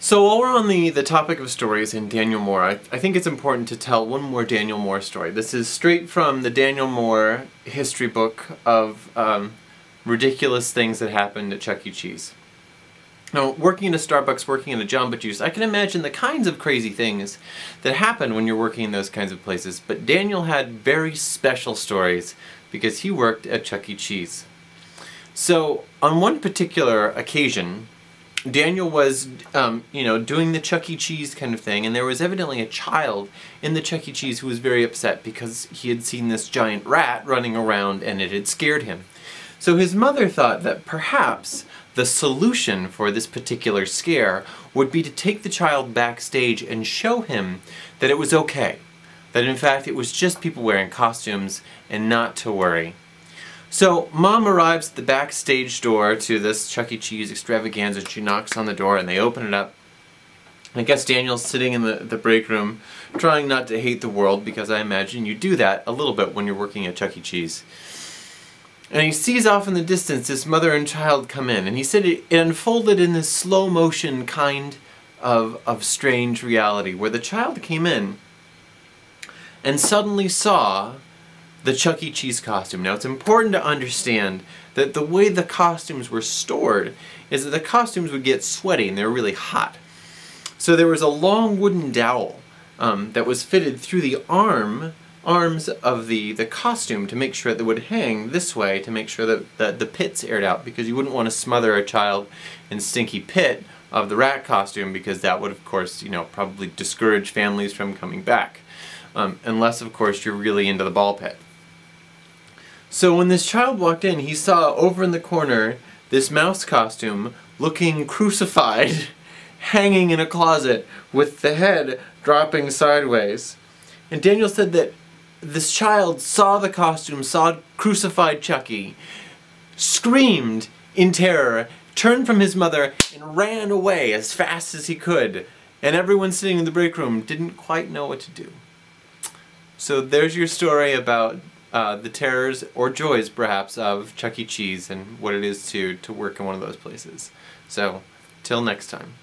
So while we're on the topic of stories and Daniel Moore, I think it's important to tell one more Daniel Moore story. This is straight from the Daniel Moore history book of ridiculous things that happened at Chuck E. Cheese. Now, working in a Starbucks, working in a Jamba Juice, I can imagine the kinds of crazy things that happen when you're working in those kinds of places, but Daniel had very special stories because he worked at Chuck E. Cheese. So, on one particular occasion, Daniel was, doing the Chuck E. Cheese kind of thing, and there was evidently a child in the Chuck E. Cheese who was very upset because he had seen this giant rat running around and it had scared him. So his mother thought that perhaps the solution for this particular scare would be to take the child backstage and show him that it was okay. That in fact it was just people wearing costumes and not to worry. So Mom arrives at the backstage door to this Chuck E. Cheese extravaganza. She knocks on the door and they open it up. I guess Daniel's sitting in the break room trying not to hate the world, because I imagine you do that a little bit when you're working at Chuck E. Cheese. And he sees off in the distance this mother and child come in, and he said it unfolded in this slow motion kind of strange reality where the child came in and suddenly saw the Chuck E. Cheese costume. Now it's important to understand that the way the costumes were stored is that the costumes would get sweaty and they were really hot. So there was a long wooden dowel that was fitted through the arms of the costume to make sure that it would hang this way to make sure that the pits aired out, because you wouldn't want to smother a child in stinky pit of the rat costume, because that would of course probably discourage families from coming back. Unless of course you're really into the ball pit. So when this child walked in, he saw over in the corner this mouse costume looking crucified, hanging in a closet with the head dropping sideways. And Daniel said that this child saw the costume, saw crucified Chucky, screamed in terror, turned from his mother, and ran away as fast as he could. And everyone sitting in the break room didn't quite know what to do. So there's your story about the terrors, or joys perhaps, of Chuck E. Cheese and what it is to work in one of those places. So, till next time.